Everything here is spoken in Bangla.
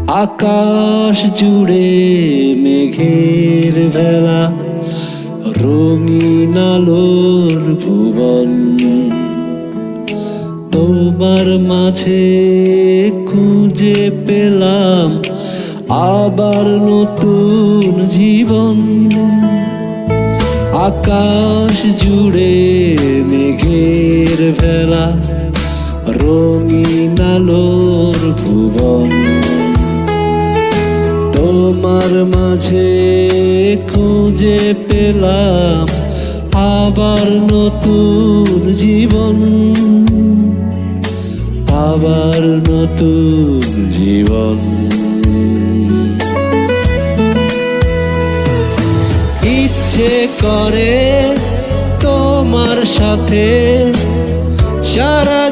আকাশ জুড়ে মেঘের ভেলা, রঙিন আলোর ভুবন। তোমার মাঝে খুঁজে পেলাম আবার নতুন জীবন। আকাশ জুড়ে মেঘের ভেলা, রঙিন আলোর ভুবন। তোমার মাঝে খুঁজে পেলাম আবার নতুন জীবন, আবার নতুন জীবন। ইচ্ছে করে তোমার সাথে সারা